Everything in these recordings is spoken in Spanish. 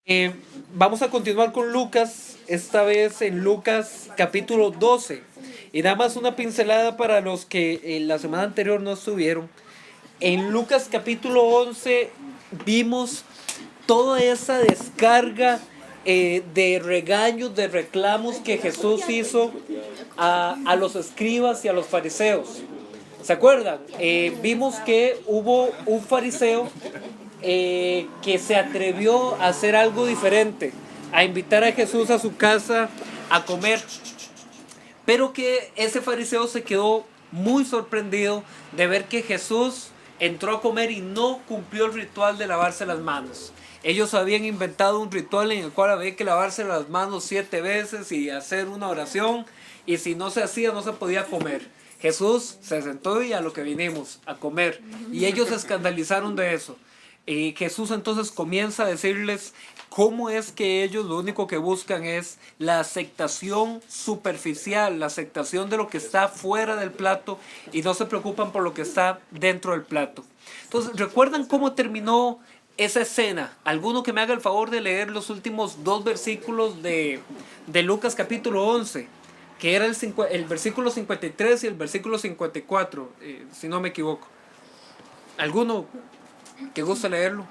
Eh, Vamos a continuar con Lucas, esta vez en Lucas capítulo 12. Y nada más una pincelada para los que la semana anterior no estuvieron. En Lucas capítulo 11 vimos toda esa descarga de regaños, de reclamos que Jesús hizo a los escribas y a los fariseos. ¿Se acuerdan? Vimos que hubo un fariseo que se atrevió a hacer algo diferente, a invitar a Jesús a su casa a comer, pero que ese fariseo se quedó muy sorprendido de ver que Jesús entró a comer y no cumplió el ritual de lavarse las manos. Ellos habían inventado un ritual en el cual había que lavarse las manos 7 veces y hacer una oración, y si no se hacía no se podía comer. Jesús se sentó y a lo que vinimos, a comer, y ellos se escandalizaron de eso. Y Jesús entonces comienza a decirles cómo es que ellos lo único que buscan es la aceptación superficial, la aceptación de lo que está fuera del plato, y no se preocupan por lo que está dentro del plato. Entonces, ¿recuerdan cómo terminó esa escena? ¿Alguno que me haga el favor de leer los últimos 2 versículos de Lucas capítulo 11? Que era el versículo 53 y el versículo 54, si no me equivoco. ¿Alguno que gusta leerlo?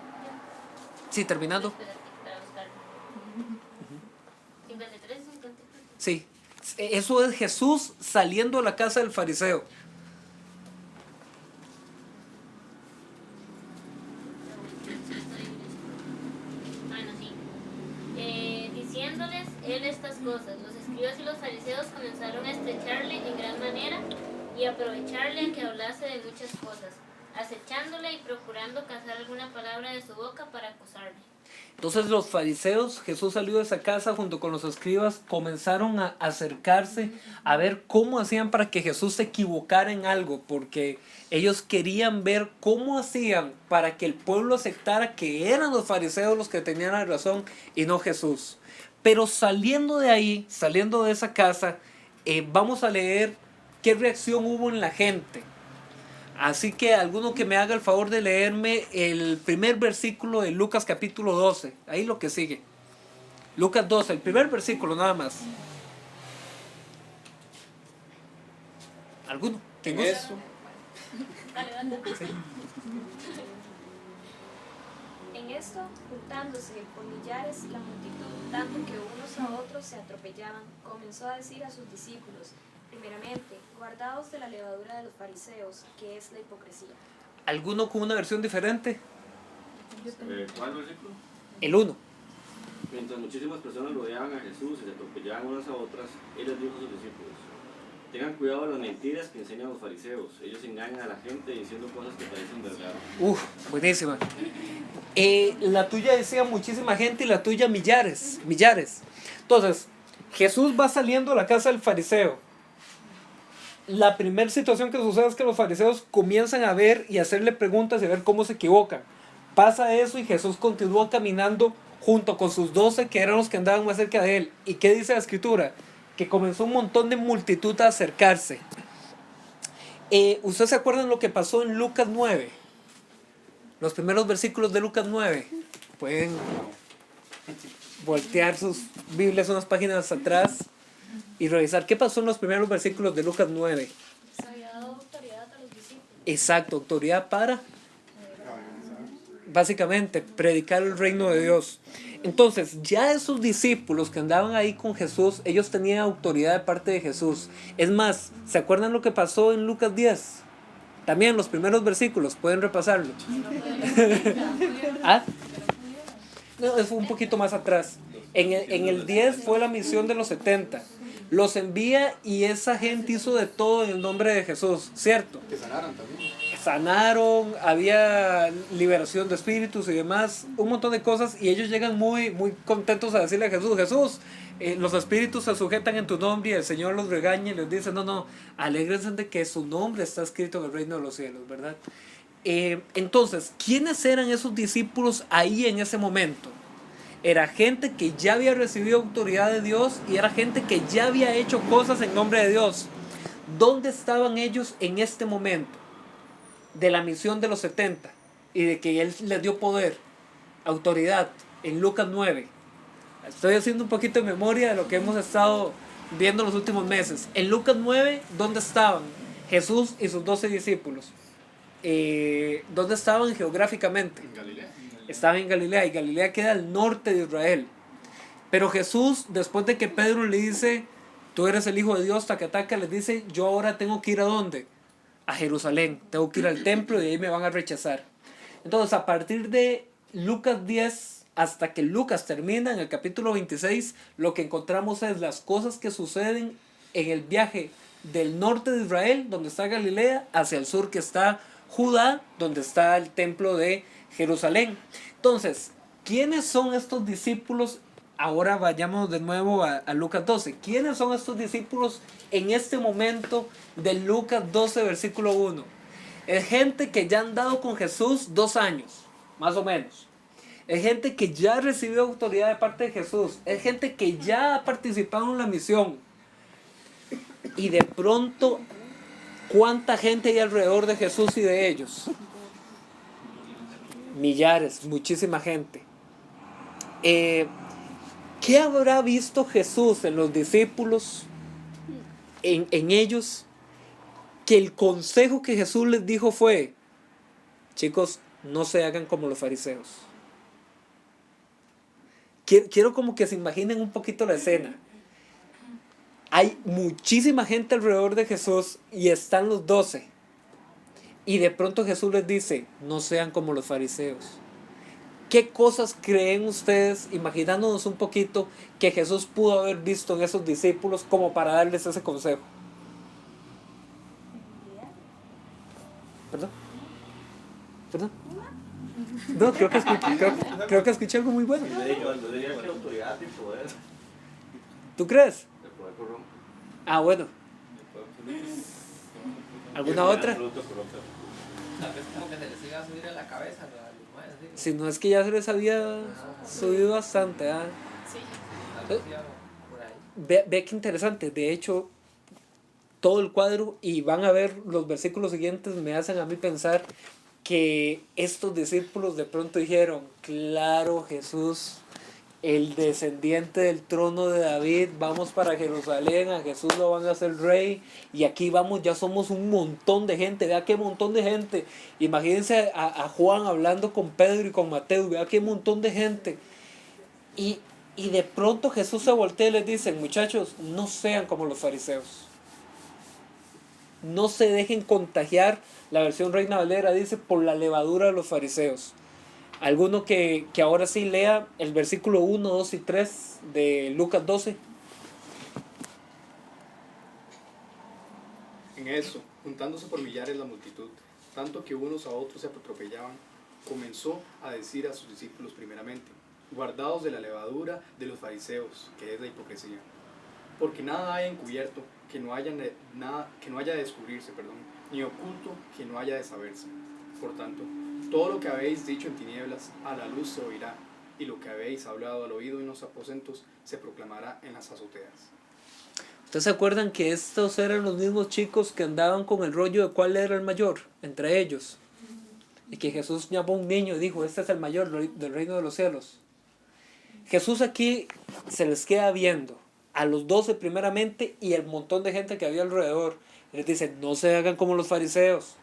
Sí, terminando. 53, 54. Sí, eso es Jesús saliendo a la casa del fariseo. Bueno, sí. Diciéndoles él estas cosas, los escribas y los fariseos comenzaron a estrecharle en gran manera y aprovecharle a que hablase de muchas cosas, acechándole y procurando cazar alguna palabra de su boca para acusarle. Entonces los fariseos, Jesús salió de esa casa junto con los escribas, comenzaron a acercarse a ver cómo hacían para que Jesús se equivocara en algo, porque ellos querían ver cómo hacían para que el pueblo aceptara que eran los fariseos los que tenían la razón y no Jesús. Pero saliendo de ahí, saliendo de esa casa, vamos a leer qué reacción hubo en la gente. Así que alguno que me haga el favor de leerme el primer versículo de Lucas capítulo 12. Ahí lo que sigue. Lucas 12, el primer versículo nada más. ¿Alguno? En gusta? eso, Dale, dale. Sí. En esto, juntándose por millares la multitud, tanto que unos a otros se atropellaban, comenzó a decir a sus discípulos: primeramente, guardaos de la levadura de los fariseos, que es la hipocresía. ¿Alguno con una versión diferente? ¿cuál versículo? El 1. Mientras muchísimas personas rodeaban a Jesús y se atropellaban unas a otras, él les dijo a sus discípulos: tengan cuidado de las mentiras que enseñan los fariseos. Ellos engañan a la gente diciendo cosas que parecen verdad. Buenísima. La tuya decía muchísima gente y la tuya millares. Entonces, Jesús va saliendo a la casa del fariseo. La primera situación que sucede es que los fariseos comienzan a ver y hacerle preguntas y a ver cómo se equivocan. Pasa eso y Jesús continúa caminando junto con sus 12, que eran los que andaban más cerca de él. ¿Y qué dice la escritura? Que comenzó un montón de multitud a acercarse. ¿Ustedes se acuerdan lo que pasó en Lucas 9? Los primeros versículos de Lucas 9. Pueden voltear sus Biblias unas páginas atrás y revisar qué pasó en los primeros versículos de Lucas 9. Se había dado autoridad a los discípulos. Exacto, autoridad para, básicamente, predicar el reino de Dios. Entonces, ya esos discípulos que andaban ahí con Jesús, ellos tenían autoridad de parte de Jesús. Es más, ¿se acuerdan lo que pasó en Lucas 10? También los primeros versículos, pueden repasarlo. ¿Ah? No, fue un poquito más atrás. En el 10 fue la misión de los 70. Los envía y esa gente hizo de todo en el nombre de Jesús, ¿cierto? que sanaron también. Sanaron, había liberación de espíritus y demás, un montón de cosas, y ellos llegan muy, muy contentos a decirle a Jesús: Jesús, los espíritus se sujetan en tu nombre, y el Señor los regaña y les dice: no, alégrense de que su nombre está escrito en el reino de los cielos, ¿verdad? Entonces, ¿quiénes eran esos discípulos ahí en ese momento? Era gente que ya había recibido autoridad de Dios y era gente que ya había hecho cosas en nombre de Dios. ¿Dónde estaban ellos en este momento de la misión de los 70 y de que Él les dio poder, autoridad? en Lucas 9. Estoy haciendo un poquito de memoria de lo que hemos estado viendo los últimos meses. En Lucas 9, ¿dónde estaban Jesús y sus 12 discípulos? ¿Dónde estaban geográficamente? En Galilea. Estaban en Galilea, y Galilea queda al norte de Israel. Pero Jesús, después de que Pedro le dice, tú eres el Hijo de Dios, taca, les dice, yo ahora tengo que ir ¿a dónde? A Jerusalén, tengo que ir al templo y ahí me van a rechazar. Entonces, a partir de Lucas 10 hasta que Lucas termina en el capítulo 26, lo que encontramos es las cosas que suceden en el viaje del norte de Israel, donde está Galilea, hacia el sur, que está Judá, donde está el templo de Jerusalén. Entonces, ¿quiénes son estos discípulos? Ahora vayamos de nuevo a Lucas 12. ¿Quiénes son estos discípulos en este momento de Lucas 12, versículo 1? Es gente que ya han dado con Jesús 2 años, más o menos. Es gente que ya recibió autoridad de parte de Jesús. Es gente que ya ha participado en la misión. Y de pronto, ¿cuánta gente hay alrededor de Jesús y de ellos? Millares, muchísima gente. ¿Qué habrá visto Jesús en los discípulos, en ellos? Que el consejo que Jesús les dijo fue, chicos, no se hagan como los fariseos. Quiero como que se imaginen un poquito la escena. Hay muchísima gente alrededor de Jesús y están los 12. Y de pronto Jesús les dice, no sean como los fariseos. ¿Qué cosas creen ustedes, imaginándonos un poquito, que Jesús pudo haber visto en esos discípulos como para darles ese consejo? ¿Perdón? ¿Perdón? No, creo que escuché algo muy bueno. Yo diría que autoridad y poder. ¿Tú crees? El poder corrompe. Ah, bueno. ¿Alguna otra? Absoluto corrompe. Tal vez como que se les iba a subir a la cabeza a los maes, digo. Si no es que ya se les había subido bastante. ¿Ah? Tal vez iba por ahí. Ve qué interesante. De hecho, todo el cuadro, y van a ver los versículos siguientes, me hacen a mí pensar que estos discípulos de pronto dijeron, claro, Jesús, el descendiente del trono de David, vamos para Jerusalén, a Jesús lo van a hacer rey, y aquí vamos, ya somos un montón de gente, vea qué montón de gente. Imagínense a Juan hablando con Pedro y con Mateo, vea qué montón de gente. Y de pronto Jesús se voltea y les dice, muchachos, no sean como los fariseos. No se dejen contagiar, la versión Reina Valera dice, por la levadura de los fariseos. Alguno que ahora sí lea el versículo 1, 2 y 3 de Lucas 12. En eso, juntándose por millares la multitud, tanto que unos a otros se atropellaban, comenzó a decir a sus discípulos primeramente, guardaos de la levadura de los fariseos, que es la hipocresía. Porque nada hay encubierto que no haya de descubrirse, ni oculto que no haya de saberse. Por tanto, todo lo que habéis dicho en tinieblas, a la luz se oirá, y lo que habéis hablado al oído en los aposentos, se proclamará en las azoteas. ¿Ustedes se acuerdan que estos eran los mismos chicos que andaban con el rollo de cuál era el mayor entre ellos? Y que Jesús llamó a un niño y dijo, este es el mayor del reino de los cielos. Jesús aquí se les queda viendo a los 12 primeramente y el montón de gente que había alrededor. Les dice, no se hagan como los fariseos.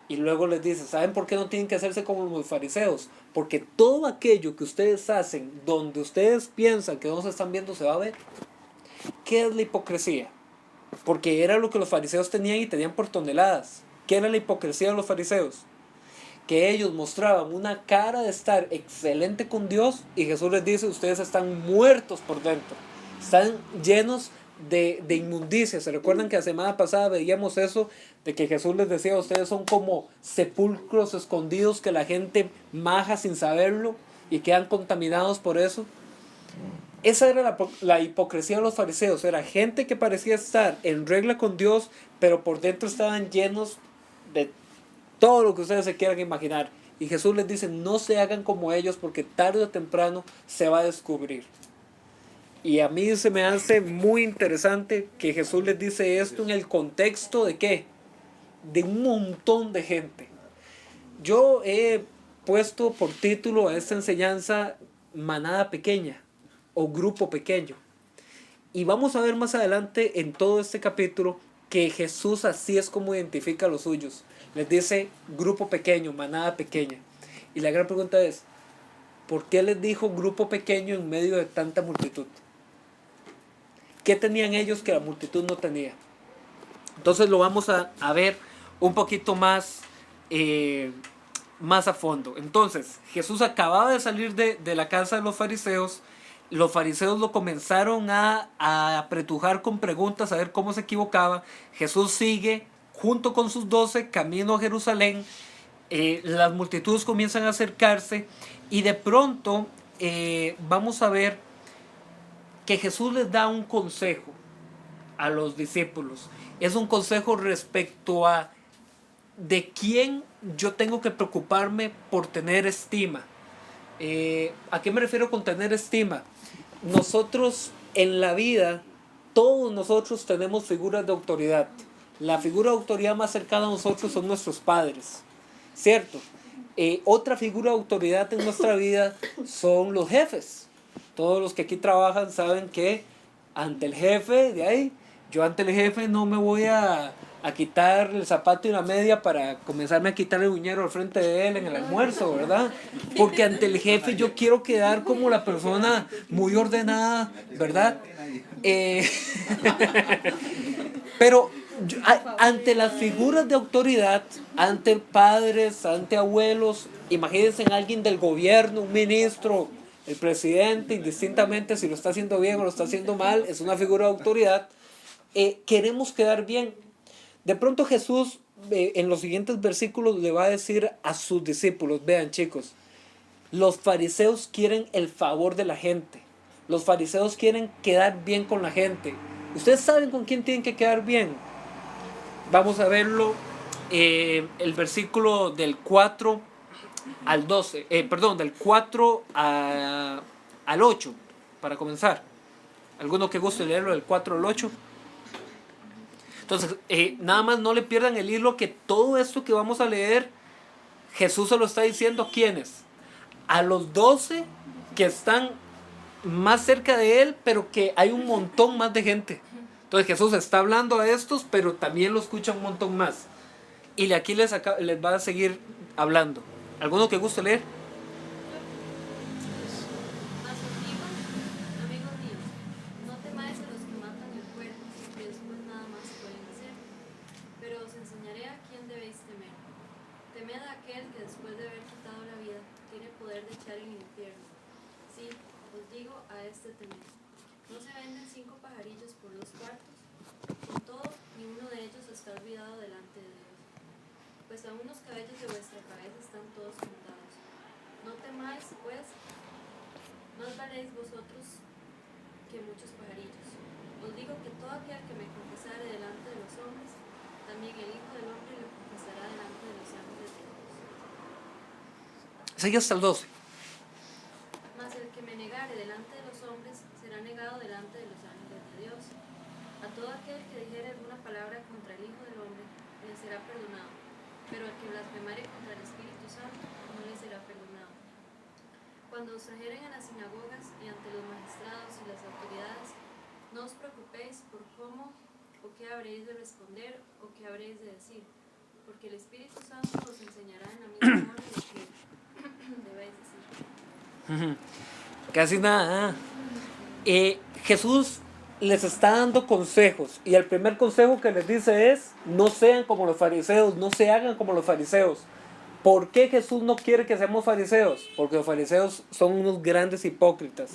Y luego les dice, ¿saben por qué no tienen que hacerse como los fariseos? Porque todo aquello que ustedes hacen, donde ustedes piensan que no se están viendo, se va a ver. ¿Qué es la hipocresía? Porque era lo que los fariseos tenían y tenían por toneladas. ¿Qué era la hipocresía de los fariseos? Que ellos mostraban una cara de estar excelente con Dios y Jesús les dice, ustedes están muertos por dentro. Están llenos de inmundicia. ¿Se recuerdan que la semana pasada veíamos eso? De que Jesús les decía, ustedes son como sepulcros escondidos que la gente maja sin saberlo y quedan contaminados por eso. Esa era la hipocresía de los fariseos. Era gente que parecía estar en regla con Dios, pero por dentro estaban llenos de todo lo que ustedes se quieran imaginar. Y Jesús les dice, no se hagan como ellos porque tarde o temprano se va a descubrir. Y a mí se me hace muy interesante que Jesús les dice esto en el contexto de ¿qué? De un montón de gente. Yo he puesto por título a esta enseñanza manada pequeña o grupo pequeño. Y vamos a ver más adelante en todo este capítulo que Jesús así es como identifica a los suyos. Les dice grupo pequeño, manada pequeña. Y la gran pregunta es, ¿por qué les dijo grupo pequeño en medio de tanta multitud? ¿Qué tenían ellos que la multitud no tenía? Entonces lo vamos a ver un poquito más, más a fondo. Entonces, Jesús acababa de salir de la casa de los fariseos. Los fariseos lo comenzaron a apretujar con preguntas, a ver cómo se equivocaba. Jesús sigue junto con sus 12 camino a Jerusalén. Las multitudes comienzan a acercarse y de pronto vamos a ver que Jesús les da un consejo a los discípulos. Es un consejo respecto a de quién yo tengo que preocuparme por tener estima. ¿A qué me refiero con tener estima? Nosotros en la vida, todos nosotros tenemos figuras de autoridad. La figura de autoridad más cercana a nosotros son nuestros padres, ¿cierto? Otra figura de autoridad en nuestra vida son los jefes. Todos los que aquí trabajan saben que ante el jefe, de ahí, yo ante el jefe no me voy a quitar el zapato y la media para comenzarme a quitar el uñero al frente de él en el almuerzo, ¿verdad? Porque ante el jefe yo quiero quedar como la persona muy ordenada, ¿verdad? Pero ante las figuras de autoridad, ante padres, ante abuelos, imagínense en alguien del gobierno, un ministro, el presidente, indistintamente si lo está haciendo bien o lo está haciendo mal, es una figura de autoridad. Queremos quedar bien. De pronto Jesús en los siguientes versículos le va a decir a sus discípulos, vean chicos, los fariseos quieren el favor de la gente. Los fariseos quieren quedar bien con la gente. ¿Ustedes saben con quién tienen que quedar bien? Vamos a verlo, el versículo del 4 al 12, del 4 al 8, para comenzar. ¿Alguno que guste leerlo del 4 al 8? Entonces, nada más no le pierdan el hilo que todo esto que vamos a leer, Jesús se lo está diciendo a ¿quiénes? A los 12 que están más cerca de él, pero que hay un montón más de gente. Entonces Jesús está hablando a estos, pero también lo escucha un montón más. Y aquí les va a seguir hablando. ¿Alguno que guste leer? Mas os digo, amigos míos, no temáis a los que matan el cuerpo, que después nada más pueden hacer. Pero os enseñaré a quién debéis temer. Temed a aquel que después de haber quitado la vida, tiene poder de echar en el infierno. Sí, os digo, a este temed. ¿No se venden 5 pajarillos por 2 cuartos? Con todo, ni uno de ellos está olvidado delante de Dios. Pues aún los cabellos de vuestra cabeza están todos contados. No temáis, pues, más valéis vosotros que muchos pajarillos. Os digo que todo aquel que me confesare delante de los hombres, también el Hijo del Hombre lo confesará delante de los ángeles de Dios. Sigue hasta el 12. Mas el que me negare delante de los hombres, será negado delante de los ángeles de Dios. A todo aquel que dijere alguna palabra contra el Hijo del Hombre, le será perdonado. Pero al que blasfemare contra el Espíritu Santo, no le será perdonado. Cuando os trajeren a las sinagogas y ante los magistrados y las autoridades, no os preocupéis por cómo o qué habréis de responder o qué habréis de decir, porque el Espíritu Santo os enseñará en la misma hora lo que debéis decir. Casi nada. Jesús les está dando consejos y el primer consejo que les dice es no sean como los fariseos, no se hagan como los fariseos. ¿Por qué Jesús no quiere que seamos fariseos? Porque los fariseos son unos grandes hipócritas.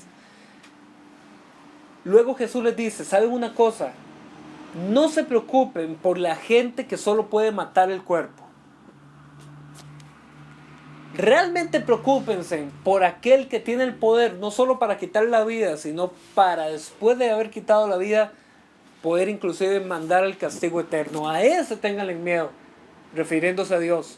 Luego Jesús les dice, ¿saben una cosa? No se preocupen por la gente que solo puede matar el cuerpo. Realmente preocúpense por aquel que tiene el poder, no solo para quitar la vida, sino para después de haber quitado la vida, poder inclusive mandar el castigo eterno. A ese ténganle miedo, refiriéndose a Dios.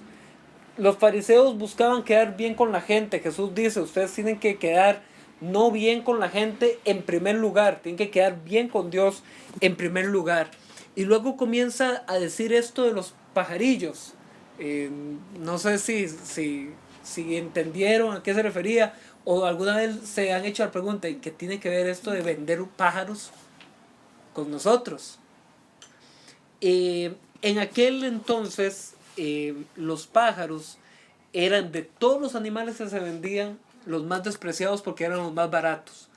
Los fariseos buscaban quedar bien con la gente. Jesús dice, ustedes tienen que quedar no bien con la gente en primer lugar, tienen que quedar bien con Dios en primer lugar. Y luego comienza a decir esto de los pajarillos. No sé si entendieron a qué se refería. ¿O alguna vez se han hecho la pregunta en qué tiene que ver esto de vender pájaros con nosotros? En aquel entonces los pájaros eran de todos los animales que se vendían los más despreciados porque eran los más baratos.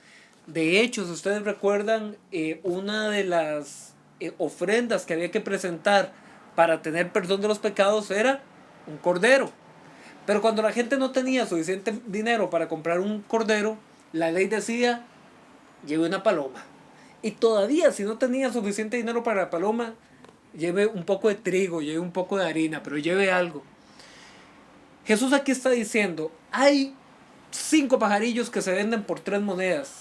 De hecho, si ustedes recuerdan, una de las ofrendas que había que presentar para tener perdón de los pecados era un cordero. Pero cuando la gente no tenía suficiente dinero para comprar un cordero, la ley decía, lleve una paloma. Y todavía, si no tenía suficiente dinero para la paloma, lleve un poco de trigo, lleve un poco de harina, pero lleve algo. Jesús aquí está diciendo, hay 5 pajarillos que se venden por 3 monedas.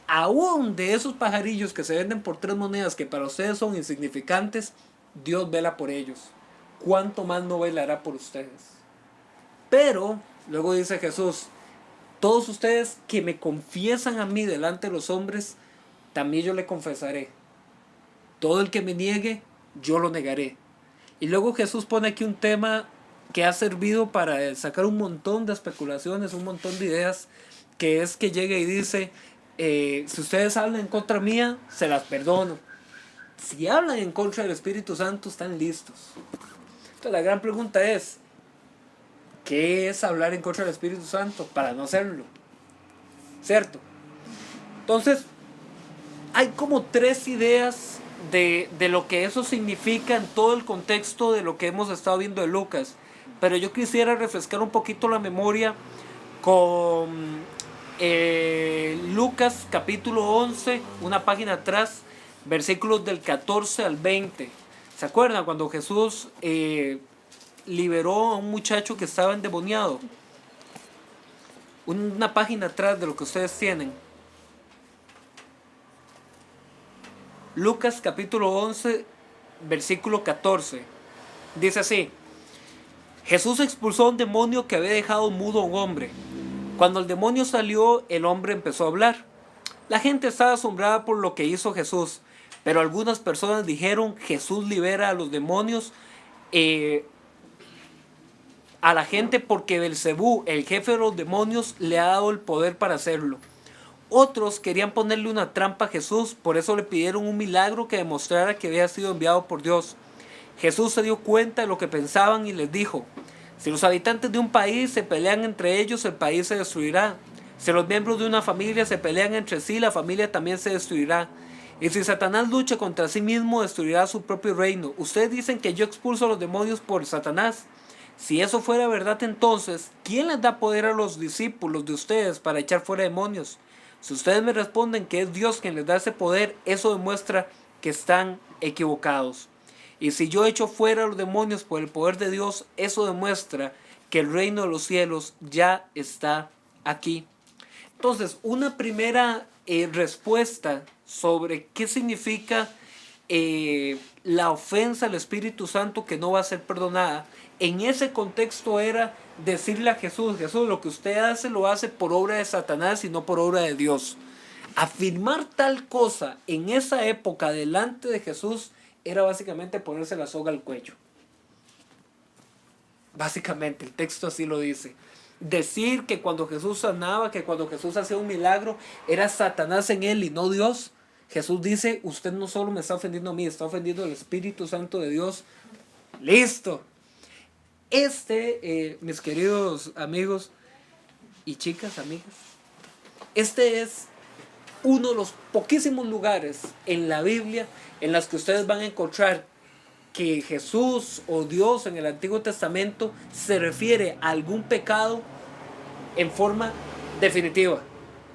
Aún de esos pajarillos que se venden por 3 monedas, que para ustedes son insignificantes, Dios vela por ellos. ¿Cuánto más no velará por ustedes? Pero, luego dice Jesús, todos ustedes que me confiesan a mí delante de los hombres, también yo le confesaré. Todo el que me niegue, yo lo negaré. Y luego Jesús pone aquí un tema que ha servido para sacar un montón de especulaciones, un montón de ideas, que es que llega y dice, si ustedes hablan en contra mía, se las perdono. Si hablan en contra del Espíritu Santo, están listos. Entonces la gran pregunta es, ¿qué es hablar en contra del Espíritu Santo? Para no hacerlo, ¿cierto? Entonces, hay como 3 ideas de lo que eso significa en todo el contexto de lo que hemos estado viendo de Lucas. Pero yo quisiera refrescar un poquito la memoria con Lucas capítulo 11, una página atrás, versículos del 14 al 20. ¿Se acuerdan cuando Jesús liberó a un muchacho que estaba endemoniado? Una página atrás de lo que ustedes tienen. Lucas capítulo 11, versículo 14. Dice así: Jesús expulsó a un demonio que había dejado mudo a un hombre. Cuando el demonio salió, el hombre empezó a hablar. La gente estaba asombrada por lo que hizo Jesús, pero algunas personas dijeron, Jesús libera a los demonios a la gente porque Belcebú, el jefe de los demonios, le ha dado el poder para hacerlo. Otros querían ponerle una trampa a Jesús, por eso le pidieron un milagro que demostrara que había sido enviado por Dios. Jesús se dio cuenta de lo que pensaban y les dijo, si los habitantes de un país se pelean entre ellos, el país se destruirá. Si los miembros de una familia se pelean entre sí, la familia también se destruirá. Y si Satanás lucha contra sí mismo, destruirá su propio reino. Ustedes dicen que yo expulso a los demonios por Satanás. Si eso fuera verdad, entonces, ¿quién les da poder a los discípulos de ustedes para echar fuera demonios? Si ustedes me responden que es Dios quien les da ese poder, eso demuestra que están equivocados. Y si yo echo fuera a los demonios por el poder de Dios, eso demuestra que el reino de los cielos ya está aquí. Entonces, una primera respuesta sobre qué significa la ofensa al Espíritu Santo que no va a ser perdonada, en ese contexto era decirle a Jesús, Jesús, lo que usted hace lo hace por obra de Satanás y no por obra de Dios. Afirmar tal cosa en esa época delante de Jesús era básicamente ponerse la soga al cuello. Básicamente, el texto así lo dice. Decir que cuando Jesús sanaba, que cuando Jesús hacía un milagro, era Satanás en él y no Dios. Jesús dice, usted no solo me está ofendiendo a mí, está ofendiendo al Espíritu Santo de Dios. ¡Listo! Mis queridos amigos y chicas, amigas, este es uno de los poquísimos lugares en la Biblia en las que ustedes van a encontrar que Jesús o Dios en el Antiguo Testamento se refiere a algún pecado en forma definitiva,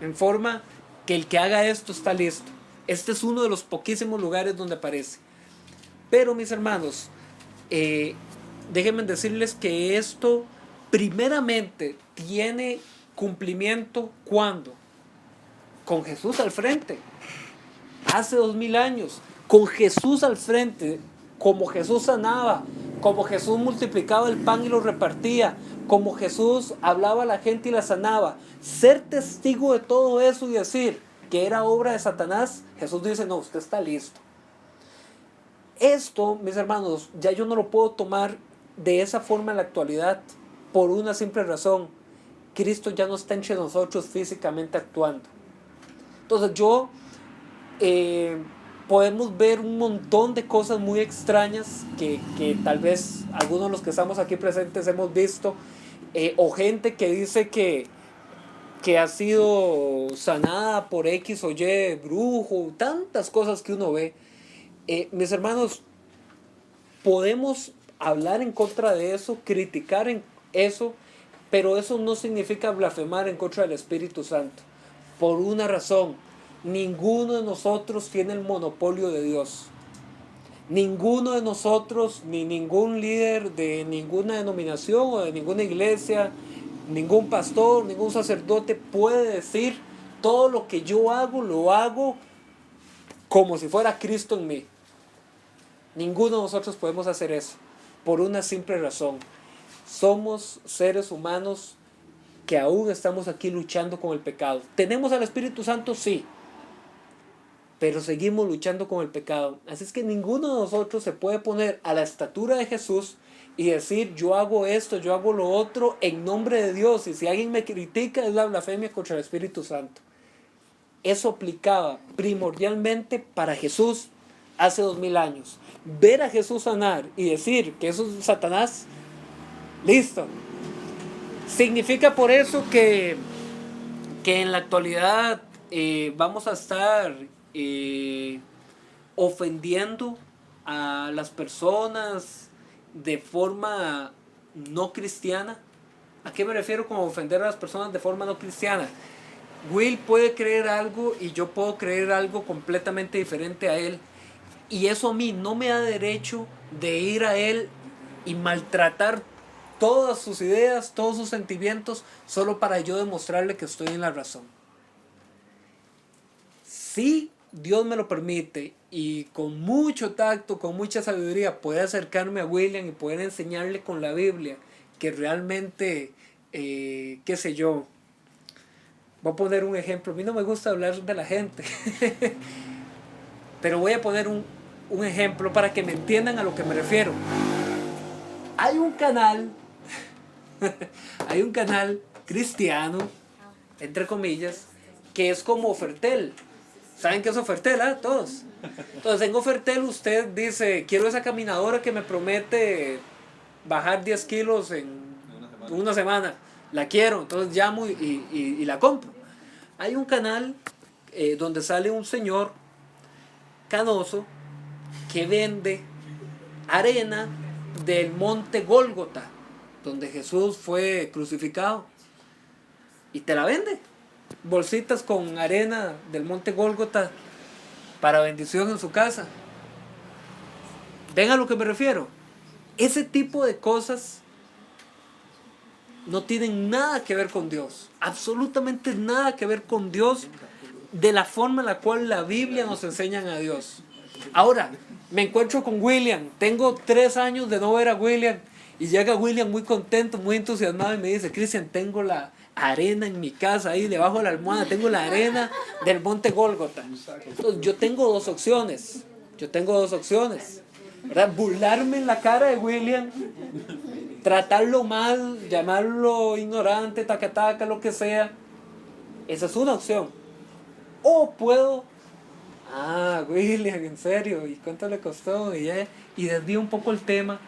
en forma que el que haga esto está listo. Este es uno de los poquísimos lugares donde aparece. Pero mis hermanos, déjenme decirles que esto primeramente tiene cumplimiento ¿cuándo? Con Jesús al frente, hace 2000 años, con Jesús al frente, como Jesús sanaba, como Jesús multiplicaba el pan y lo repartía, como Jesús hablaba a la gente y la sanaba. Ser testigo de todo eso y decir que era obra de Satanás, Jesús dice, no, usted está listo. Esto, mis hermanos, ya yo no lo puedo tomar de esa forma en la actualidad, por una simple razón. Cristo ya no está entre nosotros físicamente actuando. Entonces podemos ver un montón de cosas muy extrañas que tal vez algunos de los que estamos aquí presentes hemos visto, o gente que dice que ha sido sanada por X o Y brujo, tantas cosas que uno ve. Mis hermanos, podemos hablar en contra de eso, criticar en eso, pero eso no significa blasfemar en contra del Espíritu Santo. Por una razón: ninguno de nosotros tiene el monopolio de Dios. Ninguno de nosotros, ni ningún líder de ninguna denominación o de ninguna iglesia, ningún pastor, ningún sacerdote puede decir: todo lo que yo hago, lo hago como si fuera Cristo en mí. Ninguno de nosotros podemos hacer eso, por una simple razón: somos seres humanos que aún estamos aquí luchando con el pecado. ¿Tenemos al Espíritu Santo? Sí, pero seguimos luchando con el pecado. Así es que ninguno de nosotros se puede poner a la estatura de Jesús y decir: yo hago esto, yo hago lo otro en nombre de Dios, y si alguien me critica es la blasfemia contra el Espíritu Santo. Eso aplicaba primordialmente para Jesús hace 2000 años. Ver a Jesús sanar y decir que eso es Satanás, listo. Significa por eso que en la actualidad vamos a estar ofendiendo a las personas de forma no cristiana. ¿A qué me refiero con ofender a las personas de forma no cristiana? Will puede creer algo y yo puedo creer algo completamente diferente a él, y eso a mí no me da derecho de ir a él y maltratar todas sus ideas, todos sus sentimientos, solo para yo demostrarle que estoy en la razón. Si Dios me lo permite y con mucho tacto, con mucha sabiduría, puede acercarme a William y poder enseñarle con la Biblia que realmente, qué sé yo, voy a poner un ejemplo. A mí no me gusta hablar de la gente, pero voy a poner un ejemplo para que me entiendan a lo que me refiero. Hay un canal cristiano, entre comillas, que es como Ofertel. ¿Saben qué es Ofertel? Todos. Entonces en Ofertel usted dice: quiero esa caminadora que me promete bajar 10 kilos en una semana. La quiero. Entonces llamo y la compro. Hay un canal donde sale un señor canoso que vende arena del monte Gólgota, donde Jesús fue crucificado, y te la vende. Bolsitas con arena del monte Gólgota para bendición en su casa. ¿Ven a lo que me refiero? Ese tipo de cosas no tienen nada que ver con Dios, absolutamente nada que ver con Dios, de la forma en la cual la Biblia nos enseña a Dios. Ahora, me encuentro con William, tengo 3 años de no ver a William, y llega William muy contento, muy entusiasmado, y me dice: Cristian, tengo la arena en mi casa, ahí debajo de la almohada, tengo la arena del monte Gólgota. Entonces, yo tengo dos opciones, ¿verdad? Burlarme en la cara de William, tratarlo mal, llamarlo ignorante, taca, lo que sea. Esa es una opción. O puedo: William, en serio, ¿y cuánto le costó? Y desvío un poco el tema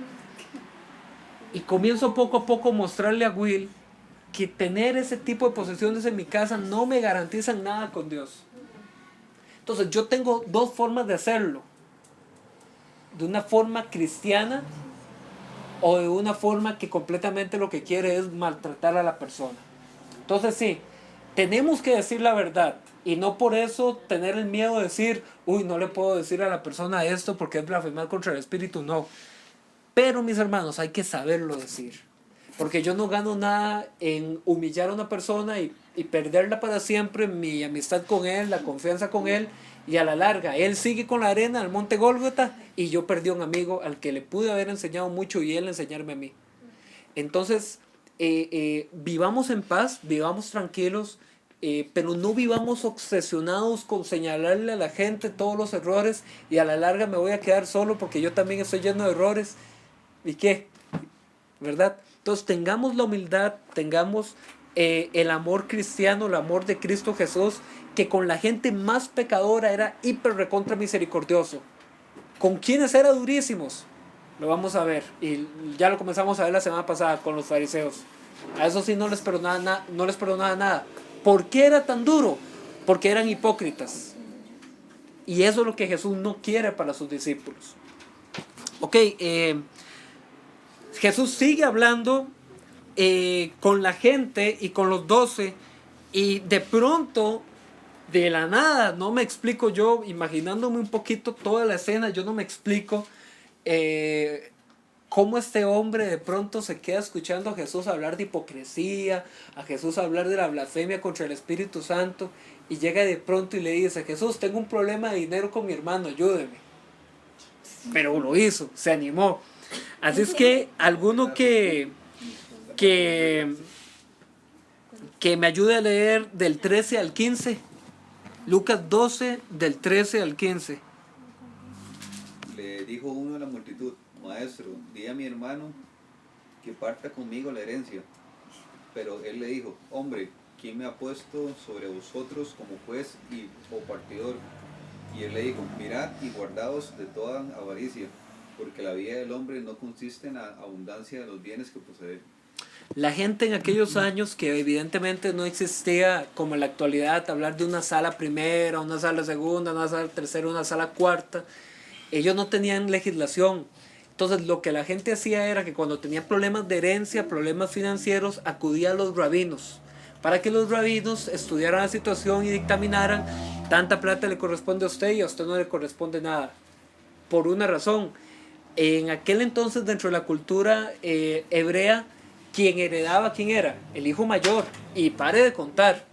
y comienzo poco a poco a mostrarle a Will que tener ese tipo de posesiones en mi casa no me garantizan nada con Dios. Entonces yo tengo dos formas de hacerlo: de una forma cristiana o de una forma que completamente lo que quiere es maltratar a la persona. Entonces sí, tenemos que decir la verdad, y no por eso tener el miedo de decir: no le puedo decir a la persona esto porque es blasfemar contra el Espíritu. No, pero mis hermanos, hay que saberlo decir, porque yo no gano nada en humillar a una persona y perderla para siempre, mi amistad con él, la confianza con él, y a la larga él sigue con la arena al monte Gólgota y yo perdí a un amigo al que le pude haber enseñado mucho y él enseñarme a mí. Entonces vivamos en paz, vivamos tranquilos, pero no vivamos obsesionados con señalarle a la gente todos los errores, y a la larga me voy a quedar solo porque yo también estoy lleno de errores. ¿Y qué? ¿Verdad? Entonces tengamos la humildad, tengamos el amor cristiano, el amor de Cristo Jesús, que con la gente más pecadora era hiper recontra misericordioso. ¿Con quiénes era durísimos? Lo vamos a ver, y ya lo comenzamos a ver la semana pasada con los fariseos. A eso sí no les perdonaba nada. ¿Por qué era tan duro? Porque eran hipócritas. Y eso es lo que Jesús no quiere para sus discípulos. Ok, Jesús sigue hablando con la gente y con los 12, y de pronto, de la nada, no me explico yo, imaginándome un poquito toda la escena, yo no me explico cómo este hombre de pronto se queda escuchando a Jesús hablar de hipocresía, a Jesús hablar de la blasfemia contra el Espíritu Santo, y llega de pronto y le dice: Jesús, tengo un problema de dinero con mi hermano, ayúdeme. Pero lo hizo, se animó. Así es que alguno que me ayude a leer del 13 al 15. Lucas 12, del 13 al 15. Le dijo uno de la multitud: Maestro, di a mi hermano que parta conmigo la herencia. Pero él le dijo: Hombre, ¿quién me ha puesto sobre vosotros como juez o partidor? Y él le dijo: Mirad y guardaos de toda avaricia, porque la vida del hombre no consiste en la abundancia de los bienes que posee. La gente en aquellos años, que evidentemente no existía como en la actualidad, hablar de una sala primera, una sala segunda, una sala tercera, una sala cuarta, ellos no tenían legislación. Entonces lo que la gente hacía era que cuando tenía problemas de herencia, problemas financieros, acudía a los rabinos, para que los rabinos estudiaran la situación y dictaminaran: tanta plata le corresponde a usted y a usted no le corresponde nada. Por una razón: en aquel entonces, dentro de la cultura hebrea, quien heredaba, ¿quién era? El hijo mayor. Y pare de contar.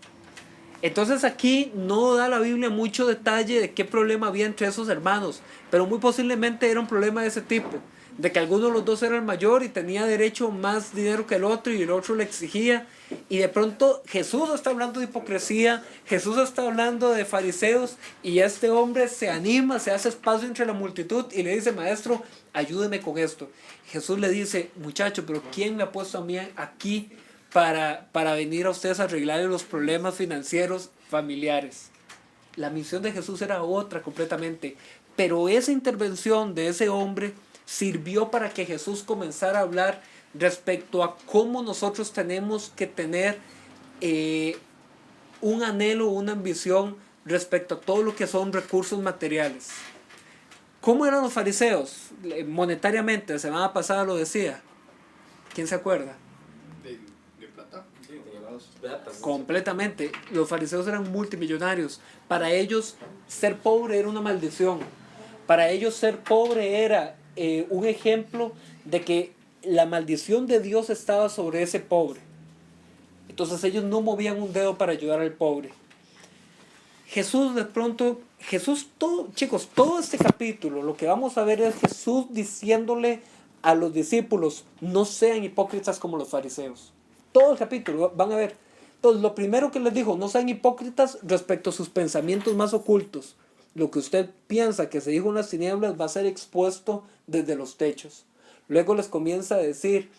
Entonces aquí no da la Biblia mucho detalle de qué problema había entre esos hermanos, pero muy posiblemente era un problema de ese tipo, de que alguno de los dos era el mayor y tenía derecho más dinero que el otro, y el otro le exigía. Y de pronto Jesús está hablando de hipocresía, Jesús está hablando de fariseos, y este hombre se anima, se hace espacio entre la multitud y le dice: Maestro, ayúdeme con esto. Jesús le dice: Muchacho, pero ¿quién me ha puesto a mí aquí para venir a ustedes a arreglarle los problemas financieros familiares? La misión de Jesús era otra completamente, pero esa intervención de ese hombre sirvió para que Jesús comenzara a hablar respecto a cómo nosotros tenemos que tener un anhelo, una ambición respecto a todo lo que son recursos materiales. ¿Cómo eran los fariseos monetariamente? La semana pasada lo decía. ¿Quién se acuerda? De plata. Sí, plata. Completamente. Los fariseos eran multimillonarios. Para ellos ser pobre era una maldición. Para ellos ser pobre era un ejemplo de que la maldición de Dios estaba sobre ese pobre. Entonces ellos no movían un dedo para ayudar al pobre. Jesús de pronto, chicos, todo este capítulo, lo que vamos a ver es Jesús diciéndole a los discípulos: no sean hipócritas como los fariseos. Todo el capítulo, van a ver. Entonces, lo primero que les dijo: no sean hipócritas respecto a sus pensamientos más ocultos. Lo que usted piensa que se dijo en las tinieblas va a ser expuesto desde los techos. Luego les comienza a decir: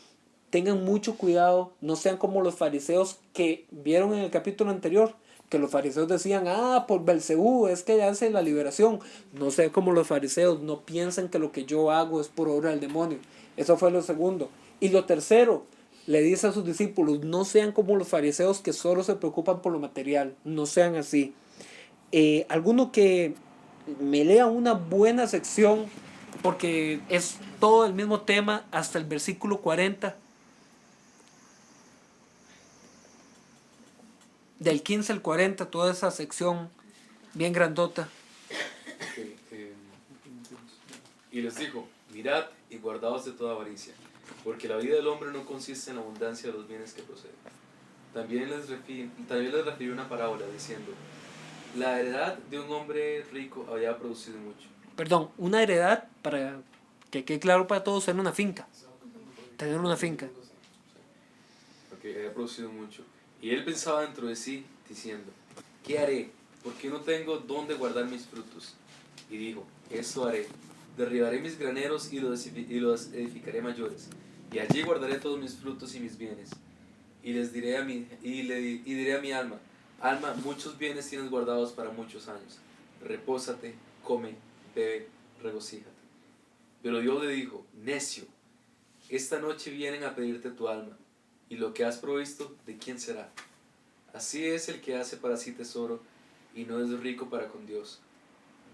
tengan mucho cuidado, no sean como los fariseos, que vieron en el capítulo anterior, que los fariseos decían: por Belcebú es que hace la liberación. No sean como los fariseos, no piensen que lo que yo hago es por obra del demonio. Eso fue lo segundo. Y lo tercero, le dice a sus discípulos: no sean como los fariseos que solo se preocupan por lo material, no sean así. Alguno que me lea una buena sección, porque es todo el mismo tema hasta el versículo 40. Del 15 al 40, toda esa sección bien grandota. Y les dijo: mirad y guardaos de toda avaricia, porque la vida del hombre no consiste en la abundancia de los bienes que posee. También les refirió una parábola diciendo: la heredad de un hombre rico había producido mucho. Perdón, una heredad, para que quede claro para todos, era una finca. Tener una finca. Porque había producido mucho. Y él pensaba dentro de sí, diciendo: ¿qué haré? Porque no tengo dónde guardar mis frutos. Y dijo: esto haré. Derribaré mis graneros y los edificaré mayores. Y allí guardaré todos mis frutos y mis bienes. y diré a mi alma, alma, muchos bienes tienes guardados para muchos años. Repósate, come, bebe, regocíjate. Pero Dios le dijo, necio, esta noche vienen a pedirte tu alma, y lo que has provisto, ¿de quién será? Así es el que hace para sí tesoro, y no es rico para con Dios.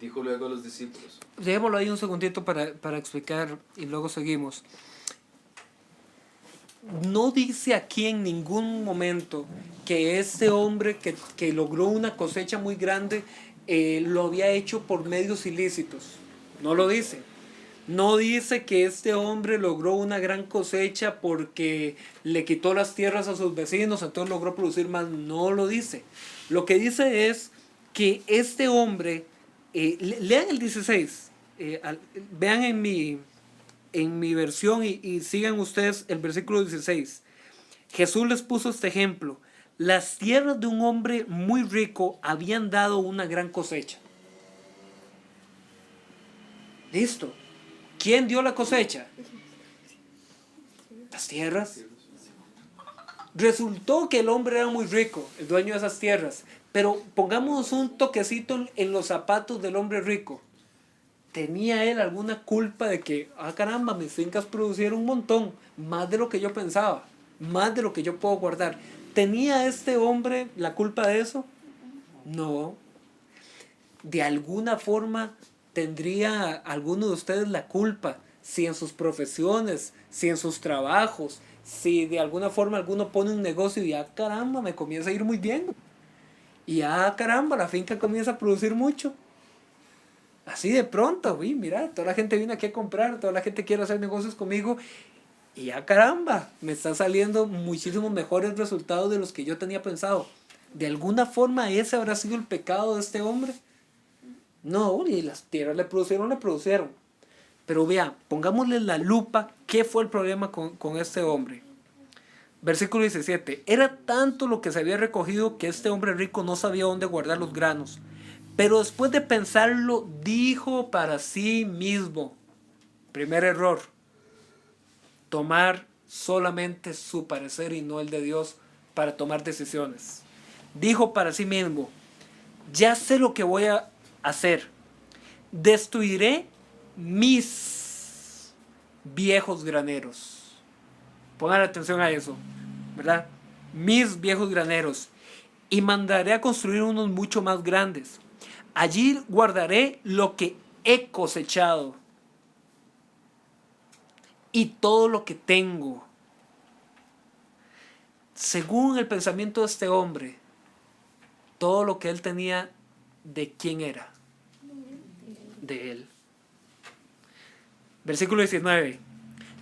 Dijo luego a los discípulos. Dejémoslo ahí un segundito para explicar y luego seguimos. No dice aquí en ningún momento que este hombre que logró una cosecha muy grande lo había hecho por medios ilícitos. No lo dice. No dice que este hombre logró una gran cosecha porque le quitó las tierras a sus vecinos, entonces logró producir más. No lo dice. Lo que dice es que este hombre, lean el 16, vean en mi versión y sigan ustedes el versículo 16. Jesús les puso este ejemplo. Las tierras de un hombre muy rico habían dado una gran cosecha. Listo. ¿Quién dio la cosecha? Las tierras. Resultó que el hombre era muy rico, el dueño de esas tierras. Pero pongamos un toquecito en los zapatos del hombre rico. ¿Tenía él alguna culpa de que, caramba, mis fincas producieron un montón, más de lo que yo pensaba, más de lo que yo puedo guardar? ¿Tenía este hombre la culpa de eso? No. De alguna forma tendría alguno de ustedes la culpa, si en sus profesiones, si en sus trabajos, si de alguna forma alguno pone un negocio y caramba, me comienza a ir muy bien. Y caramba, la finca comienza a producir mucho. Así de pronto, mira, toda la gente viene aquí a comprar, toda la gente quiere hacer negocios conmigo y caramba, me están saliendo muchísimos mejores resultados de los que yo tenía pensado. ¿De alguna forma ese habrá sido el pecado de este hombre? No, y las tierras le producieron. Pero vean, pongámosle la lupa, ¿qué fue el problema con este hombre? Versículo 17, era tanto lo que se había recogido que este hombre rico no sabía dónde guardar los granos. Pero después de pensarlo, dijo para sí mismo, primer error, tomar solamente su parecer y no el de Dios para tomar decisiones. Dijo para sí mismo, ya sé lo que voy a hacer, destruiré mis viejos graneros. Pongan atención a eso, ¿verdad? Mis viejos graneros, y mandaré a construir unos mucho más grandes. Allí guardaré lo que he cosechado y todo lo que tengo. Según el pensamiento de este hombre, todo lo que él tenía, ¿de quién era? De él. Versículo 19.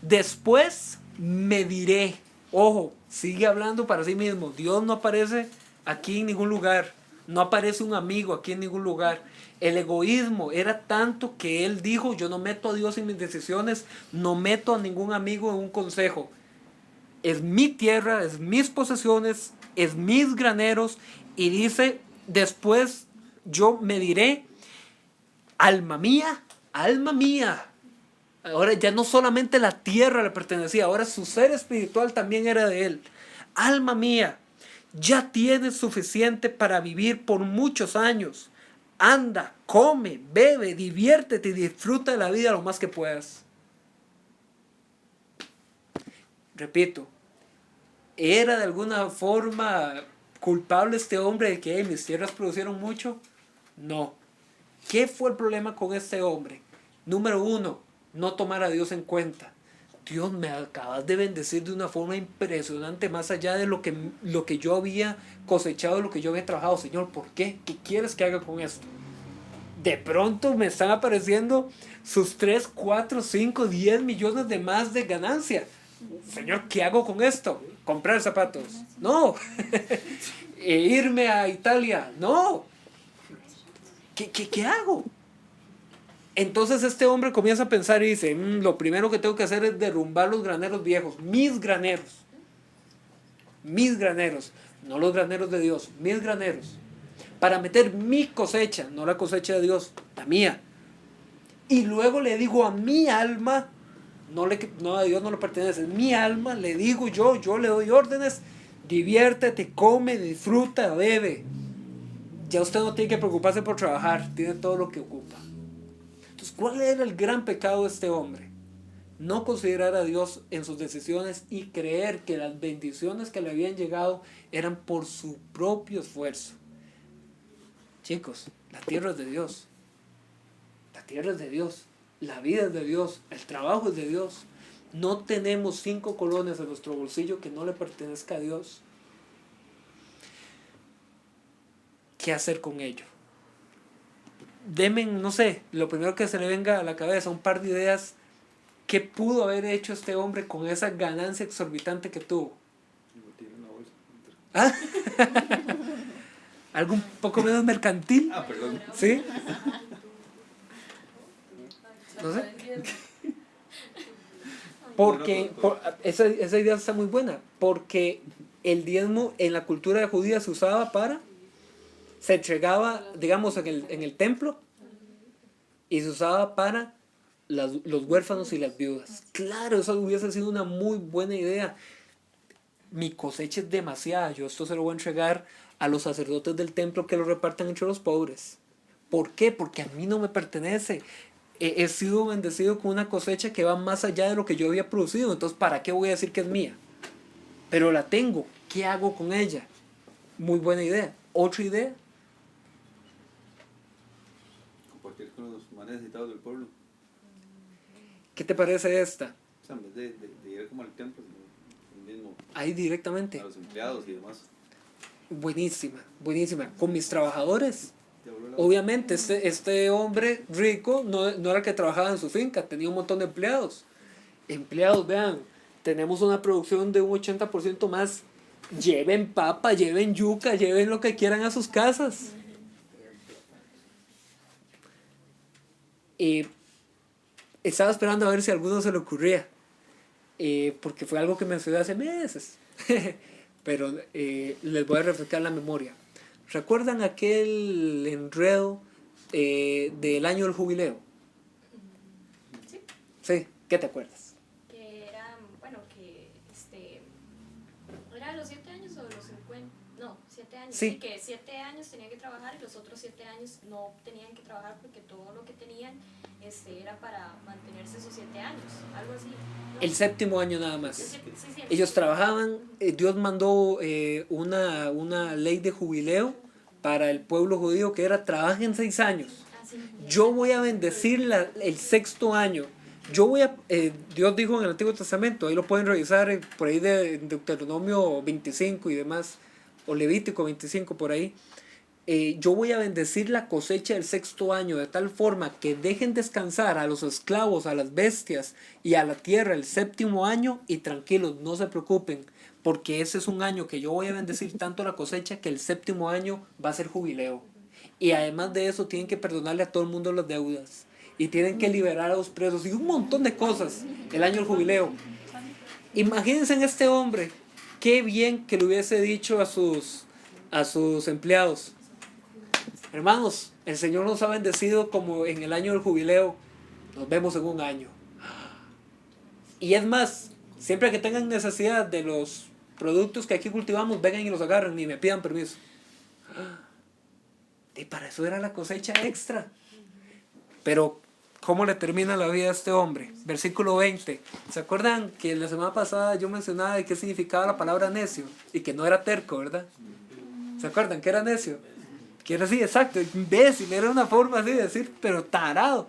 Después me diré, ojo, sigue hablando para sí mismo. Dios no aparece aquí en ningún lugar. No aparece un amigo aquí en ningún lugar. El egoísmo era tanto que él dijo, yo no meto a Dios en mis decisiones, no meto a ningún amigo en un consejo. Es mi tierra, es mis posesiones, es mis graneros. Y dice, después yo me diré, alma mía, alma mía. Ahora ya no solamente la tierra le pertenecía, ahora su ser espiritual también era de él. Alma mía, ya tienes suficiente para vivir por muchos años. Anda, come, bebe, diviértete y disfruta de la vida lo más que puedas. Repito, ¿era de alguna forma culpable este hombre de que mis tierras producieron mucho? No. ¿Qué fue el problema con este hombre? Número 1, no tomar a Dios en cuenta. Dios, me acabas de bendecir de una forma impresionante, más allá de lo que yo había cosechado, lo que yo había trabajado. Señor, ¿por qué? ¿Qué quieres que haga con esto? De pronto me están apareciendo sus 3, 4, 5, 10 millones de más de ganancia. Señor, ¿qué hago con esto? ¿Comprar zapatos? No. ¿Irme a Italia? No. ¿Qué hago? Entonces este hombre comienza a pensar y dice, lo primero que tengo que hacer es derrumbar los graneros viejos, mis graneros, no los graneros de Dios, mis graneros, para meter mi cosecha, no la cosecha de Dios, la mía. Y luego le digo a mi alma, no a Dios no le pertenece, mi alma, le digo yo le doy órdenes Diviértete, come, disfruta, bebe. Ya usted no tiene que preocuparse por trabajar, tiene todo lo que ocupa. Entonces, ¿cuál era el gran pecado de este hombre? No considerar a Dios en sus decisiones y creer que las bendiciones que le habían llegado eran por su propio esfuerzo. Chicos, la tierra es de Dios. La tierra es de Dios. La vida es de Dios. El trabajo es de Dios. No tenemos 5 colones en nuestro bolsillo que no le pertenezca a Dios. ¿Qué hacer con ello? Denme, no sé, lo primero que se le venga a la cabeza, un par de ideas. ¿Qué pudo haber hecho este hombre con esa ganancia exorbitante que tuvo? ¿Ah? ¿Algo un poco menos mercantil? Perdón. ¿Sí? No sé. Porque esa idea está muy buena. Porque el diezmo en la cultura judía se usaba para... Se entregaba, digamos, en el templo. Y se usaba para los huérfanos y las viudas. Claro, eso hubiese sido una muy buena idea. Mi cosecha es demasiada. Yo esto se lo voy a entregar a los sacerdotes del templo que lo repartan entre los pobres. ¿Por qué? Porque a mí no me pertenece. He sido bendecido con una cosecha que va más allá de lo que yo había producido. Entonces, ¿para qué voy a decir que es mía? Pero la tengo. ¿Qué hago con ella? Muy buena idea. ¿Otra idea? Compartir con los más necesitados del pueblo. ¿Qué te parece esta? O sea, en vez de ir como al templo, el mismo Ahí directamente. a los empleados y demás. Buenísima, buenísima. Con mis trabajadores. Ya voló la- Obviamente, este hombre rico no era el que trabajaba en su finca, tenía un montón de empleados. Empleados, vean, tenemos una producción de un 80% más. Lleven papa, lleven yuca, lleven lo que quieran a sus casas. Estaba esperando a ver si a alguno se le ocurría, porque fue algo que mencioné hace meses. Pero les voy a refrescar la memoria. ¿Recuerdan aquel enredo del año del jubileo? Sí. Sí, ¿qué te acuerdas? Que era, bueno, ¿era de los 7 años o de los 50? No, 7 años. Sí. Sí, que 7 años tenían que trabajar y los otros 7 años no tenían que trabajar porque todo lo que tenían era para mantenerse esos 7 años, algo así. ¿no? El 7º año nada más. Sí, sí, Ellos trabajaban, Dios mandó una ley de jubileo para el pueblo judío que era trabajen 6 años. Ah, sí. Yo voy a bendecir el 6º año. Dios dijo en el Antiguo Testamento, ahí lo pueden revisar por ahí de Deuteronomio 25 y demás, o Levítico 25 por ahí. Yo voy a bendecir la cosecha del 6º año de tal forma que dejen descansar a los esclavos, a las bestias y a la tierra el 7º año y tranquilos, no se preocupen, porque ese es un año que yo voy a bendecir tanto la cosecha que el 7º año va a ser jubileo. Y además de eso tienen que perdonarle a todo el mundo las deudas y tienen que liberar a los presos y un montón de cosas el año del jubileo. Imagínense en este hombre, qué bien que le hubiese dicho a sus empleados: hermanos, el Señor nos ha bendecido como en el año del jubileo, nos vemos en un año. Y es más, siempre que tengan necesidad de los productos que aquí cultivamos, vengan y los agarren, ni me pidan permiso. Y para eso era la cosecha extra. Pero, ¿cómo le termina la vida a este hombre? Versículo 20. ¿Se acuerdan que la semana pasada yo mencionaba de qué significaba la palabra necio? Y que no era terco, ¿verdad? ¿Se acuerdan que era necio? Que era así, exacto, imbécil, era una forma así de decir, pero tarado.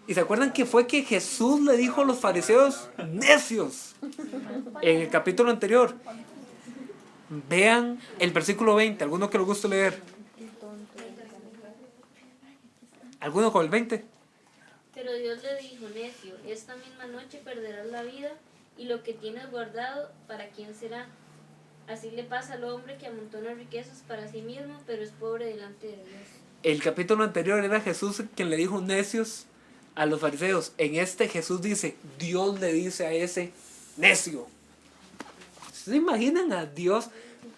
¿Y se acuerdan que fue que Jesús le dijo a los fariseos necios? En el capítulo anterior. Vean el versículo 20, alguno que le guste leer. ¿Alguno con el 20? Pero Dios le dijo: necio, esta misma noche perderás la vida, y lo que tienes guardado, ¿para quién será? Así le pasa al hombre que amontona riquezas para sí mismo, pero es pobre delante de Dios. El capítulo anterior era Jesús quien le dijo necios a los fariseos. En este Jesús dice, Dios le dice a ese necio. ¿Se imaginan a Dios?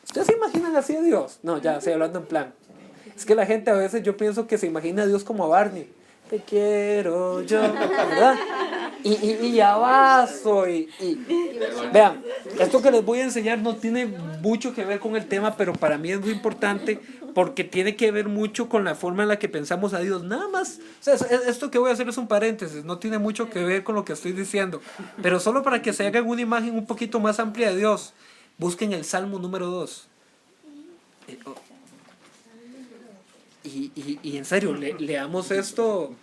¿Ustedes se imaginan así a Dios? No, ya estoy hablando en plan. Es que la gente a veces yo pienso que se imagina a Dios como a Barney. Te quiero yo, ¿verdad? y abazo. Vean, esto que les voy a enseñar no tiene mucho que ver con el tema, pero para mí es muy importante porque tiene que ver mucho con la forma en la que pensamos a Dios. Nada más, o sea, esto que voy a hacer es un paréntesis, no tiene mucho que ver con lo que estoy diciendo, pero solo para que se hagan una imagen un poquito más amplia de Dios, busquen el Salmo número 2. Y en serio, leamos esto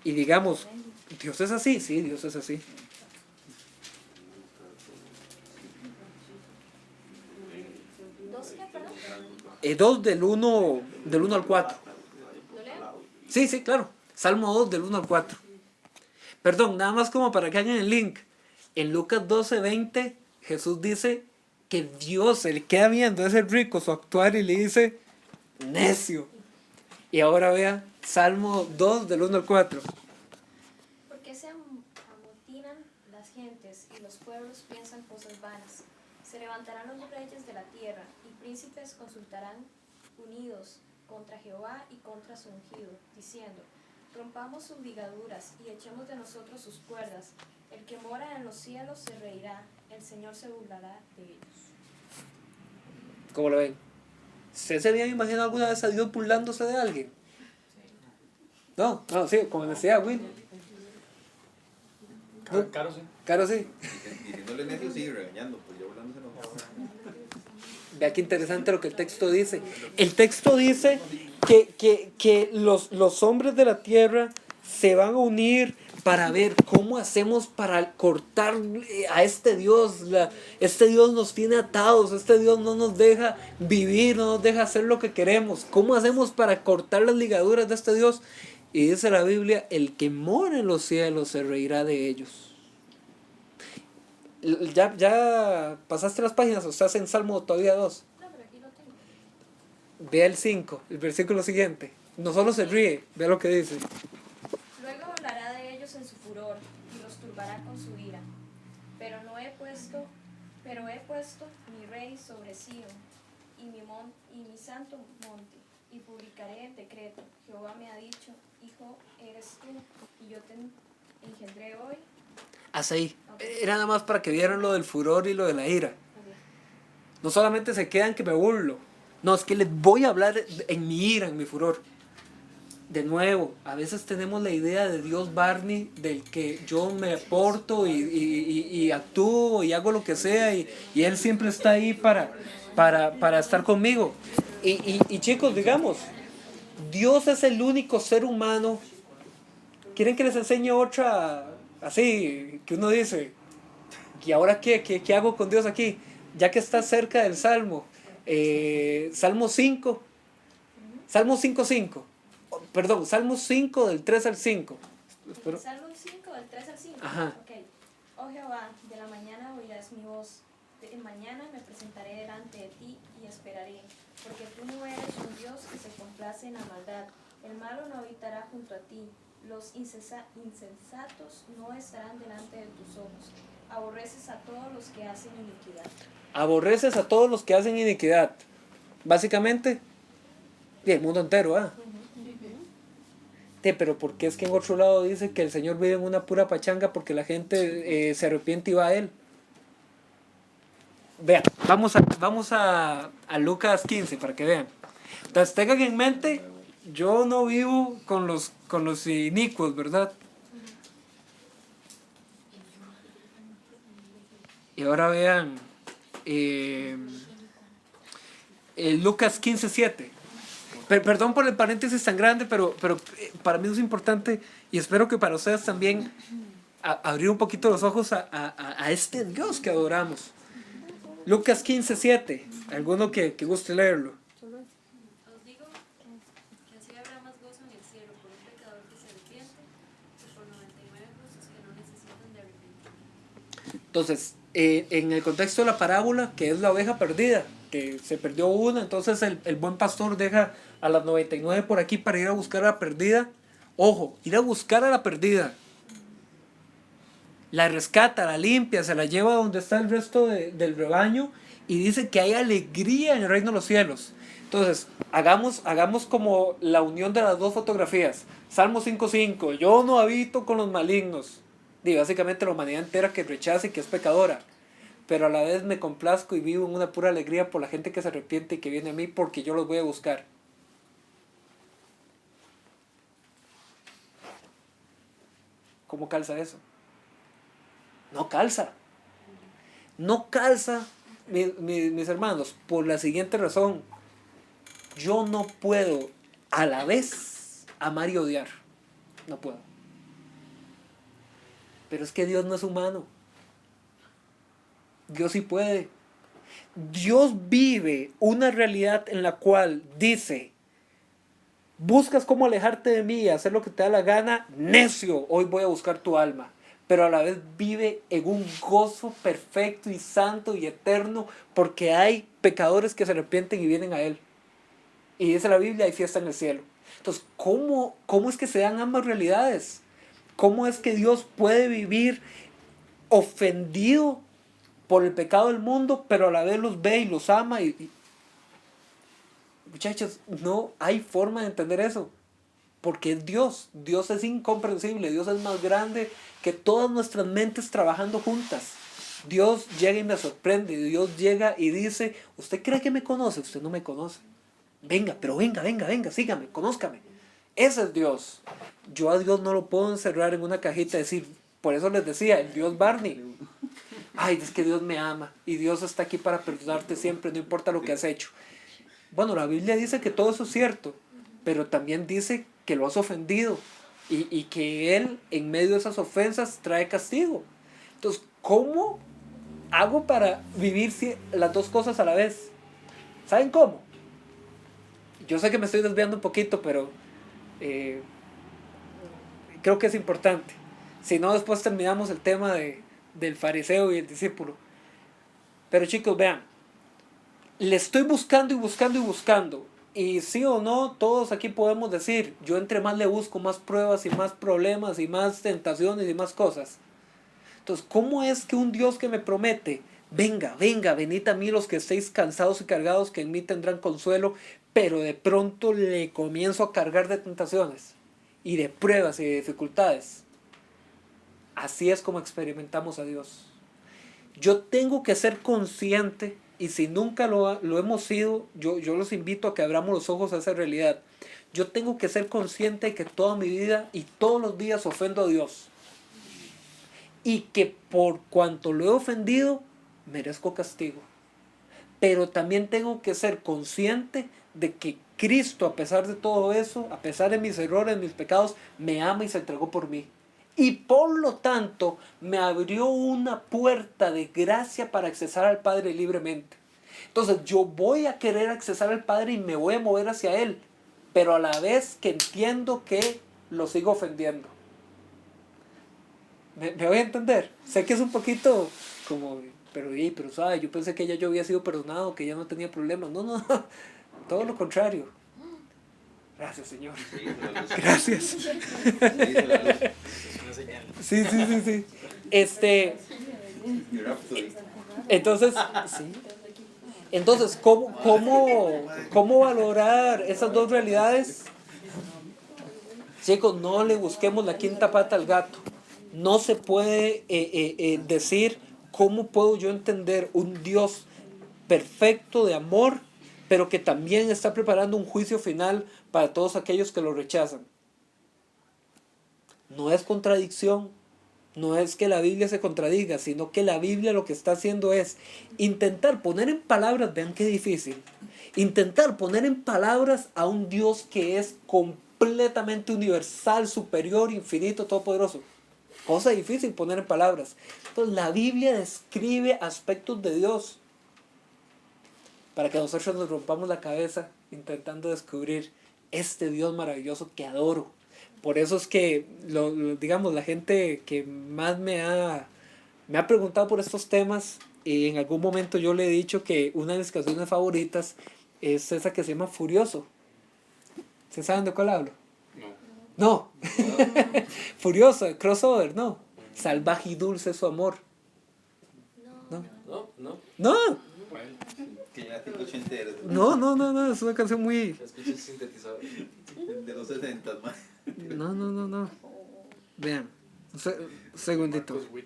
y digamos, ¿Dios es así? Sí, Dios es así. ¿2 qué, perdón? 2 del 1 al 4. ¿Lo leo? Sí, sí, claro. Salmo 2 del 1 al 4. Perdón, nada más como para que hagan el link. En Lucas 12:20, Jesús dice que Dios se le queda viendo a ese rico su actuar y le dice, necio. Y ahora vea, Salmo 2 del 1 al 4. Porque se amotinan las gentes y los pueblos piensan cosas vanas. Se levantarán los reyes de la tierra y príncipes consultarán unidos contra Jehová y contra su ungido, diciendo, rompamos sus ligaduras y echemos de nosotros sus cuerdas. El que mora en los cielos se reirá, el Señor se burlará de ellos. ¿Cómo lo ven? ¿Usted se había imaginado alguna vez a Dios burlándose de alguien? No, sí, como decía Will. Caro, sí. Claro, sí. Diciéndole necio, sí, regañando, pues yo hablándose no. Vea qué interesante lo que el texto dice. El texto dice que los hombres de la tierra se van a unir para ver cómo hacemos para cortar a este Dios. Este Dios nos tiene atados, este Dios no nos deja vivir, no nos deja hacer lo que queremos. ¿Cómo hacemos para cortar las ligaduras de este Dios? Y dice la Biblia, el que mora en los cielos se reirá de ellos. ¿Ya pasaste las páginas o estás en Salmo todavía 2? No, pero aquí lo tengo. Vea el 5, el versículo siguiente. No solo se ríe, vea lo que dice. Luego hablará de ellos en su furor y los turbará con su ira. Pero he puesto mi rey sobre Sion y mi santo monte, y publicaré el decreto. Jehová me ha dicho, hijo eres tú, y yo te engendré hoy. Hasta ahí. Era nada más para que vieran lo del furor y lo de la ira. No solamente se quedan que me burlo. No, es que les voy a hablar en mi ira, en mi furor. De nuevo, a veces tenemos la idea de Dios Barney, del que yo me porto y actúo y hago lo que sea y Él siempre está ahí para estar conmigo. Y chicos, digamos, Dios es el único ser humano. ¿Quieren que les enseñe otra así, que uno dice, ¿y ahora qué hago con Dios aquí? Ya que está cerca del Salmo. Salmo 5. Salmo 5:5. Perdón, Salmo 5 del 3 al 5. Salmo 5 del 3 al 5. Ajá. Okay. Oh Jehová, de la mañana oirás mi voz. De mañana me presentaré delante de ti y esperaré. Porque tú no eres un Dios que se complace en la maldad. El malo no habitará junto a ti. Los insensatos no estarán delante de tus ojos. Aborreces a todos los que hacen iniquidad. Aborreces a todos los que hacen iniquidad. Básicamente, y el mundo entero, ¿ah? Pero ¿por qué es que en otro lado dice que el Señor vive en una pura pachanga porque la gente se arrepiente y va a Él? Vean, vamos a Lucas 15 para que vean. Entonces tengan en mente, yo no vivo con los inicuos, ¿verdad? Y ahora vean Lucas 15:7. Perdón por el paréntesis tan grande, pero para mí es importante y espero que para ustedes también abrir un poquito los ojos a este Dios que adoramos. Lucas 15:7. ¿Alguno que guste leerlo? Os digo que así habrá más gozo en el cielo por un pecador que se arrepiente que por 99 justos que no necesitan de arrepentimiento. Entonces, en el contexto de la parábola, que es la oveja perdida, que se perdió una, entonces el buen pastor deja a las 99 por aquí para ir a buscar a la perdida. Ojo, ir a buscar a la perdida. La rescata, la limpia, se la lleva donde está el resto del rebaño y dice que hay alegría en el reino de los cielos. Entonces, hagamos como la unión de las dos fotografías. Salmo 5:5, yo no habito con los malignos. Y básicamente la humanidad entera que rechaza y que es pecadora. Pero a la vez me complazco y vivo en una pura alegría por la gente que se arrepiente y que viene a mí porque yo los voy a buscar. ¿Cómo calza eso? No calza. No calza, mis hermanos, por la siguiente razón. Yo no puedo a la vez amar y odiar. No puedo. Pero es que Dios no es humano. Dios sí puede. Dios vive una realidad en la cual dice: buscas cómo alejarte de mí y hacer lo que te da la gana, necio, hoy voy a buscar tu alma. Pero a la vez vive en un gozo perfecto y santo y eterno porque hay pecadores que se arrepienten y vienen a Él. Y dice la Biblia, hay fiesta en el cielo. Entonces, ¿cómo es que se dan ambas realidades? ¿Cómo es que Dios puede vivir ofendido por el pecado del mundo, pero a la vez los ve y los ama? Muchachos, no hay forma de entender eso. Porque es Dios. Dios es incomprensible. Dios es más grande que todas nuestras mentes trabajando juntas. Dios llega y me sorprende. Dios llega y dice: ¿usted cree que me conoce? Usted no me conoce. Venga, pero venga, sígame, conózcame. Ese es Dios. Yo a Dios no lo puedo encerrar en una cajita y decir, por eso les decía, el Dios Barney. Ay, es que Dios me ama y Dios está aquí para perdonarte siempre, no importa lo que has hecho. Bueno, la Biblia dice que todo eso es cierto, pero también dice que lo has ofendido y que Él, en medio de esas ofensas, trae castigo. Entonces, ¿cómo hago para vivir las dos cosas a la vez? ¿Saben cómo? Yo sé que me estoy desviando un poquito, pero creo que es importante. Si no, después terminamos el tema del fariseo y el discípulo. Pero chicos, vean, le estoy buscando y buscando y buscando. Y sí o no, todos aquí podemos decir, yo entre más le busco, más pruebas y más problemas y más tentaciones y más cosas. Entonces, ¿cómo es que un Dios que me promete, venga, venid a mí los que estéis cansados y cargados, que en mí tendrán consuelo, pero de pronto le comienzo a cargar de tentaciones y de pruebas y de dificultades? Así es como experimentamos a Dios. Yo tengo que ser consciente, y si nunca lo hemos sido, yo los invito a que abramos los ojos a esa realidad. Yo tengo que ser consciente de que toda mi vida y todos los días ofendo a Dios. Y que por cuanto lo he ofendido, merezco castigo. Pero también tengo que ser consciente de que Cristo, a pesar de todo eso, a pesar de mis errores, mis pecados, me ama y se entregó por mí. Y por lo tanto, me abrió una puerta de gracia para accesar al Padre libremente. Entonces, yo voy a querer accesar al Padre y me voy a mover hacia Él, pero a la vez que entiendo que lo sigo ofendiendo. ¿Me voy a entender? Sé que es un poquito como, pero ¿sabes? Yo pensé que ya yo había sido perdonado, que ya no tenía problemas. No, todo lo contrario. Gracias, Señor. Gracias. Sí. Entonces, ¿cómo valorar esas dos realidades? Chicos, no le busquemos la quinta pata al gato. No se puede decir cómo puedo yo entender un Dios perfecto de amor, pero que también está preparando un juicio final para todos aquellos que lo rechazan. No es contradicción, no es que la Biblia se contradiga, sino que la Biblia lo que está haciendo es intentar poner en palabras, vean qué difícil, intentar poner en palabras a un Dios que es completamente universal, superior, infinito, todopoderoso. Cosa difícil poner en palabras. Entonces la Biblia describe aspectos de Dios para que nosotros nos rompamos la cabeza intentando descubrir este Dios maravilloso que adoro. Por eso es que, digamos, la gente que más me ha preguntado por estos temas, y en algún momento yo le he dicho que una de mis canciones favoritas es esa que se llama Furioso. ¿Se saben de cuál hablo? No. Furioso, crossover, no. Salvaje y dulce su amor. No. No, es una canción muy... Escuché sintetizador. De los 60 más. No. Vean. segundito. Marcos Witt.